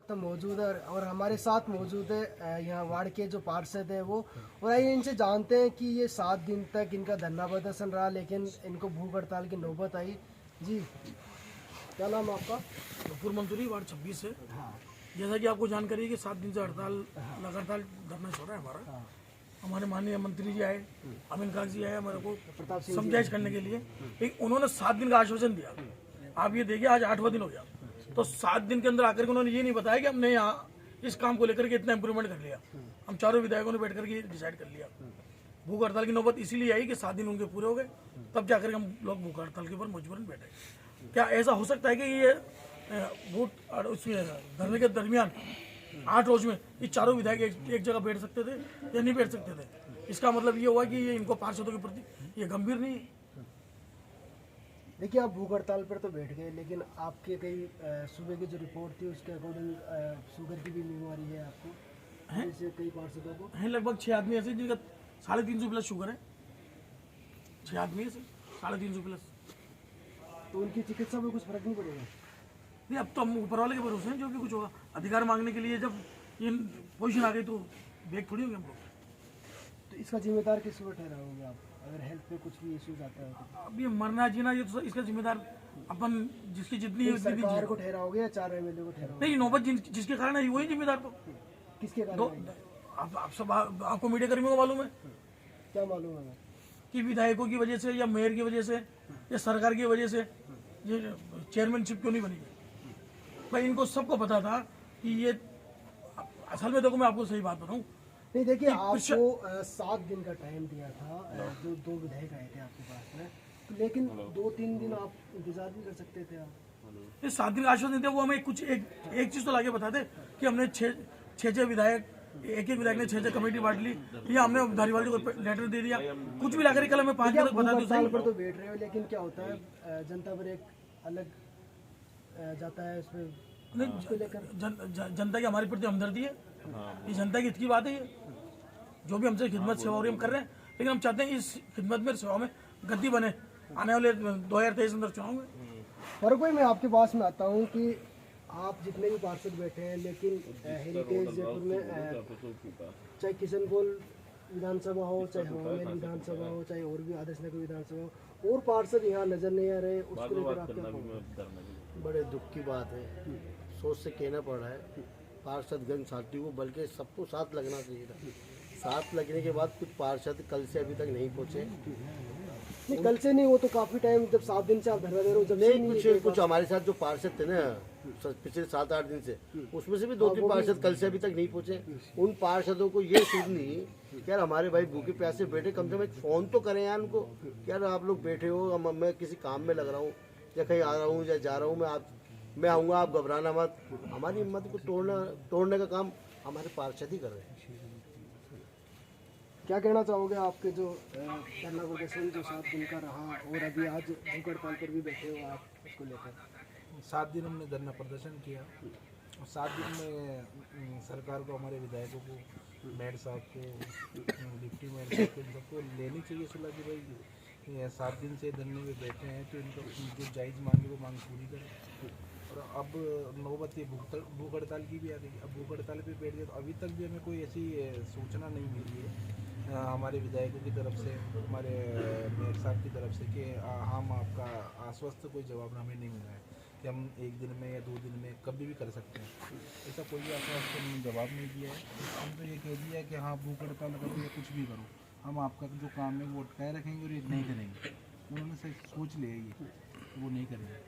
तो मौजूद है और हमारे साथ मौजूद है यहाँ वार्ड के जो पार्षद है वो। और आइए इनसे जानते हैं कि ये 7 दिन तक इनका धरना प्रदर्शन रहा लेकिन इनको भूख हड़ताल की नौबत आई। जी, क्या नाम है आपका? पूर्व मंत्री वार्ड 26 से। हाँ जैसा कि आपको जानकारी है कि 7 दिन से हड़ताल लगातार धरना चल रहा है हमारा। हाँ। हमारे माननीय मंत्री जी आए, अमीन खान जी आए हमारे को प्रताप सिंह जी। समझाइश करने के लिए, लेकिन उन्होंने 7 दिन का आश्वासन दिया। आप ये देखिए आज 8वां दिन हो गया, तो 7 दिन के अंदर आकर के उन्होंने ये नहीं बताया कि हमने यहाँ इस काम को लेकर के इतना इम्प्रूवमेंट कर लिया। हम चारों विधायकों ने बैठ करके डिसाइड कर लिया। भूख हड़ताल की नौबत इसीलिए आई कि 7 दिन उनके पूरे हो गए, तब जाकर हम लोग भूख हड़ताल के ऊपर मजबूरन बैठे। क्या ऐसा हो सकता है कि ये वोट उसमें धरने के दरमियान 8 रोज में ये चारों विधायक एक जगह बैठ सकते थे या नहीं बैठ सकते थे? इसका मतलब ये हुआ कि ये इनको पार्षदों के प्रति ये गंभीर नहीं है। देखिए, आप भूख हड़ताल पर तो बैठ गए लेकिन आपके कई सुबह की जो रिपोर्ट थी उसके अकॉर्डिंग शुगर की भी बीमारी है आपको, जैसे कई पार्षदों को हैं लगभग 6 आदमी ऐसे जिनका 350 प्लस शुगर है। 6 आदमी ऐसे 350 प्लस। तो उनकी चिकित्सा में कुछ फर्क नहीं पड़ेगा? नहीं, अब तो हम ऊपर वाले के भरोसे हैं, जो भी कुछ होगा। अधिकार मांगने के लिए जब ये पोजीशन आ गई तो बेग थोड़ी होंगे हम लोग। तो इसका जिम्मेदार किस पर ठहराओगे आप अगर हेल्थ पे कुछ भी इश्यूज आता है तो? अब ये मरना जीना ये तो इसका जिम्मेदार अपन जिसकी जितनी है उतनी सरकार को दीजिए। ठहराओगे या 4 एमएलए को ठहराओगे? नहीं, नौबत जिसके कारण है वही जिम्मेदार। तो किसके कारण दो है? आप सब आपको मीडिया कर्मियों को मालूम है क्या मालूम है हमें? कि विधायकों की वजह से या मेयर की वजह से या सरकार की वजह से ये चेयरमैनशिप क्यों नहीं बनी है। भाई इनको सबको पता था कि ये असल में देखो मैं आपको सही बात बताऊं। नहीं, देखिए आपको 7 दिन का टाइम दिया था, जो 2 विधायक आए थे आपके पास में, तो लेकिन 2-3 दिन आप इंतजार भी कर सकते थे। आप ये 7 दिन का आश्वासन देते वो हमें कुछ एक चीज तो लाके बताते कि हमने छह विधायक एक विधायक ने 6 कमेटी बांट ली या हमने धारीवाल को लेटर दे दिया, कुछ भी लाकर कल हमें 5 दिन तक बता दो। हड़ताल पर तो बैठ रहे हो लेकिन क्या होता है जनता पर एक अलग जाता है उसमें उसको लेकर जनता की हमारे प्रति हमदर्दी है। ये जनता की हित की बात है। ये जो भी हमसे खिदमत सेवा हो रही हम कर रहे हैं, लेकिन हम चाहते हैं इस खिदमत में सेवा में गति बने आने वाले 2023 अंदर चुनाव में। और कोई मैं आपके पास में आता हूँ कि आप जितने भी पार्षद बैठे हैं लेकिन हेरिटेज जयपुर में चाहे किशन कोल विधानसभा हो, चाहे हवामेल विधानसभा हो, चाहे और भी आदर्श नगर विधानसभा हो, और पार्षद यहाँ नजर नहीं आ रहे, उसको लेकर आप क्या कहोगे? बड़े दुख की बात है, सोच से कहना पड़ रहा है पार्षदगण साथी को, बल्कि सबको साथ लगना चाहिए था। साथ लगने के बाद कुछ पार्षद कल से अभी तक नहीं पहुँचे। नहीं, कल से नहीं, वो तो काफी टाइम, जब 7 दिन से आप धरना दे रहे हो, जब से नहीं कुछ हमारे साथ जो पार्षद थे ना पिछले 7-8 दिन से, उसमें से भी 2-3 पार्षद कल से अभी तक नहीं पहुँचे। उन पार्षदों को ये सुननी यार हमारे भाई भूखे प्यासे बैठे, कम से कम एक फ़ोन तो करें यार उनको, यार आप लोग बैठे हो, मैं किसी काम में लग रहा हूँ या कहीं आ रहा हूँ या जा रहा हूँ, मैं आऊँगा, आप घबराना मत। हमारी हिम्मत को तोड़ने का काम हमारे पार्षद ही कर रहे हैं। क्या कहना चाहोगे आपके जो धरना प्रदर्शन जो 7 दिन का रहा और अभी आज भूख हड़ताल पर भी बैठे हो आप, उसको लेकर? 7 दिन हमने धरना प्रदर्शन किया और 7 दिन में सरकार को, हमारे विधायकों को, मेयर साहब को, डिप्टी मेयर साहब को, इन सबको लेनी चाहिए सलाह कि भाई 7 दिन से धरने में बैठे हैं तो इनको जो जायज़ मांगे वो मांग पूरी करें। और अब नौबत ये भूख हड़ताल की भी आ गई। अब भूख हड़ताल पे बैठ गए तो अभी तक भी हमें कोई ऐसी सूचना नहीं मिली है हमारे विधायकों की तरफ से, हमारे मेयर साहब की तरफ से कि हम आपका आश्वस्त कोई जवाब हमें नहीं मिला है कि हम 1 दिन में या 2 दिन में कभी भी कर सकते हैं। ऐसा कोई आश्वस्त जवाब नहीं दिया है। हम तो ये कह दिया कि हाँ भूख हड़ताल करो या कुछ भी करो, हम आपका जो काम है वो अटकाए रखेंगे और ये नहीं करेंगे। उन्होंने से सोच लिया ये वो नहीं करेंगे।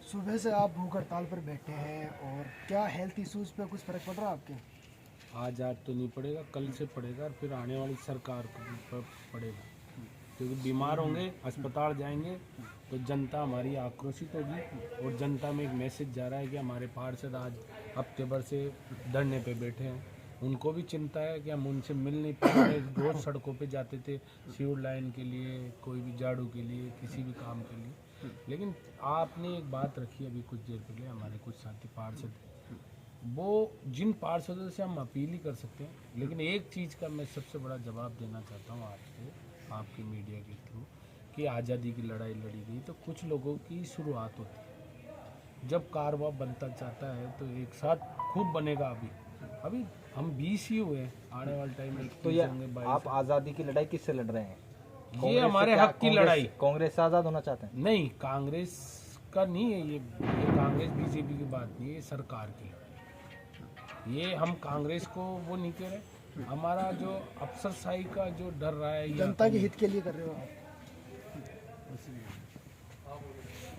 सुबह से आप भूख हड़ताल पर बैठे हैं और क्या हेल्थ इश्यूज पे कुछ फर्क पड़ रहा है आपके? आज तो नहीं पड़ेगा, कल से पड़ेगा और फिर आने वाली सरकार को पड़ेगा, क्योंकि बीमार होंगे, अस्पताल जाएंगे तो जनता हमारी आक्रोशित होगी। और जनता में एक मैसेज जा रहा है कि हमारे पार्षद आज हफ्ते भर से धरने पे बैठे हैं, उनको भी चिंता है कि हम उनसे मिल नहीं पा रहे। रोज़ सड़कों पे जाते थे सीवर लाइन के लिए, कोई भी झाड़ू के लिए, किसी भी काम के लिए। लेकिन आपने एक बात रखी अभी कुछ देर पहले, हमारे कुछ साथी पार्षद, वो जिन पार्षदों से हम अपील ही कर सकते हैं, लेकिन एक चीज़ का मैं सबसे बड़ा जवाब देना चाहता हूँ आपको, आपके मीडिया के थ्रू, कि आज़ादी की लड़ाई लड़ी गई तो कुछ लोगों की शुरुआत होती है। जब कारवा बनता जाता है तो एक साथ खूब बनेगा। अभी हम 20 ही हुए हैं, आने वाले टाइम में तो ये होंगे 22। आप आज़ादी की लड़ाई किससे लड़ रहे हैं? ये कांग्रेस से हमारे क्या- हक की कांग्रेस- लड़ाई कांग्रेस से आज़ाद होना चाहते हैं? नहीं, कांग्रेस का नहीं है ये कांग्रेस बीजेपी की बात नहीं है, ये सरकार की लड़ाई। ये हम कांग्रेस को वो नहीं कह रहे, हमारा जो अफसरशाही का जो डर रहा है ये जनता के हित के लिए कर रहे हो आप।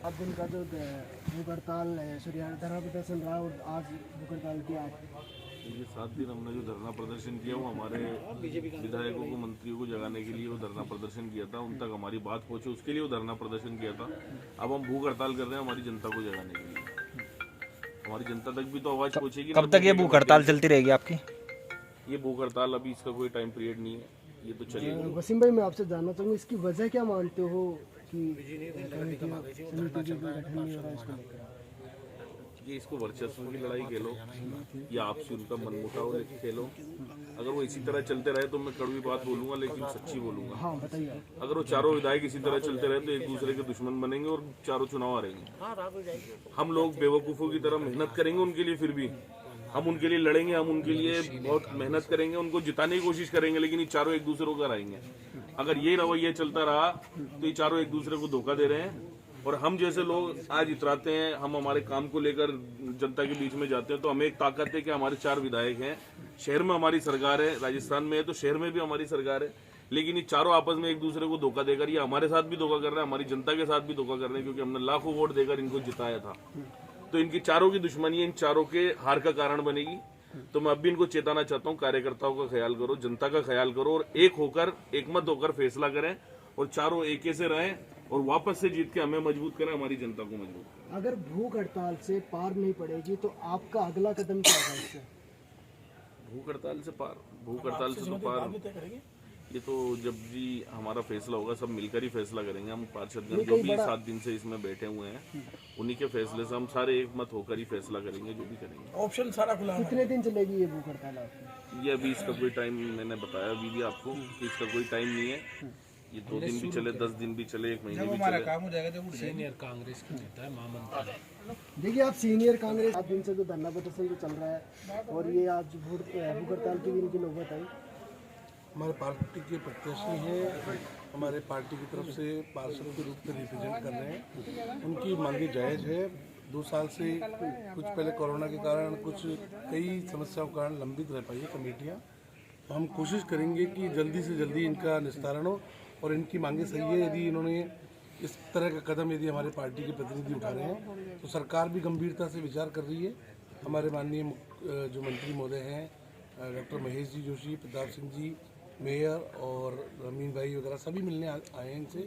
अब दिन का जो भूख हड़ताल है, धरना प्रदर्शन रहा और आज भूख हड़ताल किया आप। ये 7 दिन हमने जो धरना प्रदर्शन किया वो हमारे विधायकों को, मंत्रियों को जगाने के लिए वो धरना प्रदर्शन किया था, उन तक हमारी बात पहुंचे उसके लिए वो धरना प्रदर्शन किया था। अब हम भूख हड़ताल कर रहे हैं हमारी जनता को जगाने के लिए। हमारी जनता तक भी तो आवाज पहुंचेगी। कब तक ये भूख हड़ताल चलती रहेगी आपकी? ये भूख हड़ताल अभी इसका कोई टाइम पीरियड नहीं है, ये तो चलेगी। वसीम भाई, मैं आपसे जानना चाहूँगा इसकी वजह क्या मानते हो कि समिति के गठन नहीं हो रहा है इसको लेकर? ये इसको वर्चस्व की लड़ाई खेलो या आपसी उनका मनमुटाव लेके खेलो। अगर वो इसी तरह चलते रहे तो मैं कड़वी बात बोलूंगा लेकिन सच्ची बोलूंगा। हाँ बताइए। अगर वो चारों विधायक इसी तरह चलते रहे तो एक दूसरे के दुश्मन बनेंगे और चारों चुनाव हारेंगे। हम लोग बेवकूफ़ों की तरह मेहनत करेंगे उनके लिए, फिर भी हम उनके लिए लड़ेंगे, हम उनके लिए बहुत मेहनत करेंगे, उनको जिताने की कोशिश करेंगे, लेकिन ये चारों एक दूसरे को हराएंगे। अगर ये रवैया चलता रहा तो ये चारों एक दूसरे को धोखा दे रहे हैं। और हम जैसे लोग आज इतराते हैं, हम हमारे काम को लेकर जनता के बीच में जाते हैं, तो हमें एक ताकत है कि हमारे 4 विधायक हैं, शहर में हमारी सरकार है, राजस्थान में है तो शहर में भी हमारी सरकार है, लेकिन ये चारों आपस में एक दूसरे को धोखा देकर ये हमारे साथ भी धोखा कर रहे हैं, हमारी जनता के साथ भी धोखा कर रहे हैं, क्योंकि हमने लाखों वोट देकर इनको जिताया था। तो इनकी चारों की दुश्मनी इन चारों के हार का कारण बनेगी। तो मैं अब भी इनको चेताना चाहता हूँ, कार्यकर्ताओं का ख्याल करो, जनता का ख्याल करो और एक होकर, एकमत होकर फैसला करें और चारों एके से रहें और वापस से जीत के हमें मजबूत करें, हमारी जनता को मजबूत करें। अगर भूख हड़ताल से पार नहीं पड़ेगी तो आपका अगला कदम क्या होगा इससे? भूख हड़ताल से पार, भूख हड़ताल से तो पार, ये तो जब भी हमारा फैसला होगा सब मिलकर ही फैसला करेंगे। हम पार्षदगण जो भी 7 दिन से इसमें बैठे हुए हैं उन्हीं के फैसले से हम सारे एक मत होकर ही फैसला करेंगे, जो भी करेंगे। ऑप्शन सारा खुला है। कितने दिन चलेगी ये भूख हड़ताल आपकी? ये अभी इसका कोई टाइम, मैंने बताया अभी भी आपको कि इसका कोई टाइम नहीं है। ये 2 दिन भी चले, 10 दिन भी चले, 1 महीने भी चले। काम हो जाएगा जब सीनियर कांग्रेस का नेता है, महामंत्री। देखिए आप सीनियर कांग्रेस 7 दिन से जो धरना प्रदर्शन जो चल रहा है और ये आज भूख हड़ताल की भी इनकी नौबत आई। हमारे पार्टी के प्रत्याशी हैं, हमारे पार्टी की तरफ से पार्षद के रूप में रिप्रेजेंट कर रहे हैं। उनकी मांगे जायज़ है। 2 साल से कुछ पहले कोरोना के कारण कुछ कई समस्याओं के कारण लंबित रह पाई है कमेटियाँ। तो हम कोशिश करेंगे कि जल्दी से जल्दी इनका निस्तारण हो और इनकी मांगे सही है। यदि इन्होंने इस तरह का कदम यदि हमारे पार्टी के प्रतिनिधि उठा रहे हैं तो सरकार भी गंभीरता से विचार कर रही है। हमारे माननीय जो मंत्री महोदय हैं डॉक्टर महेश जी जोशी, प्रताप सिंह जी, मेयर और अमीन भाई वगैरह सभी मिलने आए हैं इनसे।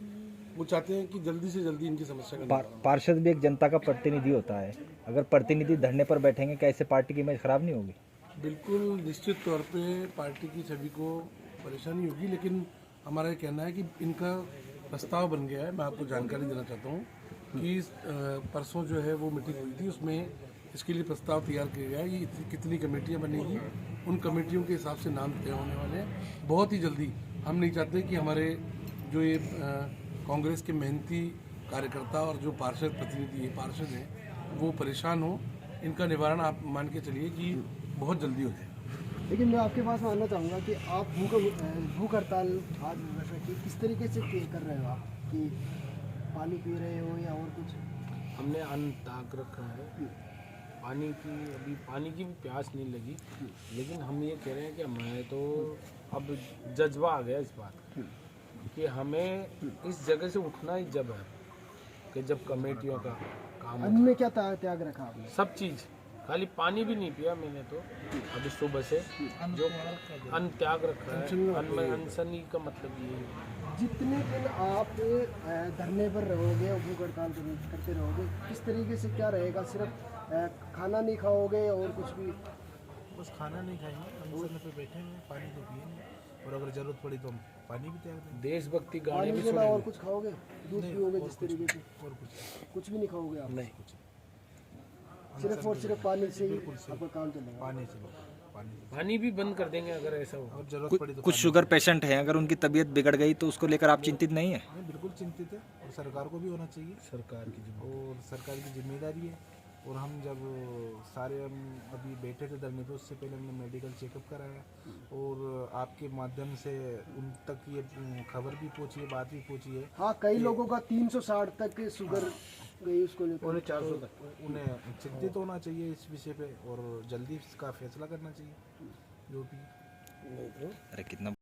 वो चाहते हैं कि जल्दी से जल्दी इनकी समस्या का निवारण हो। पार्षद भी एक जनता का प्रतिनिधि होता है, अगर प्रतिनिधि धरने पर बैठेंगे क्या इससे पार्टी की इमेज खराब नहीं होगी? बिल्कुल निश्चित तौर पे पार्टी की छवि को परेशानी होगी, लेकिन हमारा ये कहना है कि इनका प्रस्ताव बन गया है। मैं आपको जानकारी देना चाहता हूँ कि परसों जो है वो मीटिंग हुई थी, उसमें इसके लिए प्रस्ताव तैयार किया गया है कि कितनी कमेटियाँ बनेगी, उन कमेटियों के हिसाब से नाम तय होने वाले हैं बहुत ही जल्दी। हम नहीं चाहते कि हमारे जो ये कांग्रेस के मेहनती कार्यकर्ता और जो पार्षद प्रतिनिधि पार्षद हैं वो परेशान हो। इनका निवारण आप मान के चलिए कि बहुत जल्दी हो जाए। लेकिन मैं आपके पास मानना चाहूँगा कि आप भूख हड़ताल आज किस तरीके से कर रहे हो आप, कि पानी पी रहे हो या और कुछ? हमने अन्न ताक रखा है, पानी की भी प्यास नहीं लगी, लेकिन हम ये कह रहे हैं कि हमें तो अब जज्बा आ गया इस बात का कि हमें इस जगह से उठना ही जब है कि जब कमेटियों का काम अन्न में क्या त्याग रखा आपने? सब चीज़, खाली पानी भी नहीं पिया मैंने तो अभी सुबह से, जो अन्न त्याग रखा है। अनशनी का मतलब ये है। जितने दिन आप धरने पर रहोगे और भूख हड़ताल करते रहोगे, किस तरीके से क्या रहेगा? सिर्फ खाना नहीं खाओगे और कुछ भी? बस खाना नहीं खाएंगे, अनशन पे बैठेंगे, पानी तो पिएंगे और अगर जरूरत पड़ी तो हम पानी भी त्याग देंगे। देशभक्ति गाने पानी भी के अलावा और सुनेंगे। कुछ खाओगे? दूध पियोगे जिस तरीके से? और कुछ भी नहीं खाओगे आप? नहीं, सिर्फ और सिर्फ पानी से ही आपका काम चलेगा? पानी भी बंद कर देंगे अगर ऐसा हो। और जरूरत पड़ी तो कुछ शुगर पेशेंट हैं, अगर उनकी तबीयत बिगड़ गई तो उसको लेकर आप चिंतित नहीं है? नहीं, बिल्कुल चिंतित है और सरकार को भी होना चाहिए। सरकार की और सरकार की जिम्मेदारी है और हम जब सारे हम अभी बैठे थे धरने पे, उससे पहले हमने मेडिकल चेकअप कराया और आपके माध्यम से उन तक ये खबर भी पहुंची है, बात भी पहुंची है। हाँ, कई लोगों का 360 तक शुगर गई, उसको लेकर उन्हें 400 तक उन्हें चिंतित होना चाहिए इस विषय पे और जल्दी इसका फैसला करना चाहिए जो भी। अरे कितना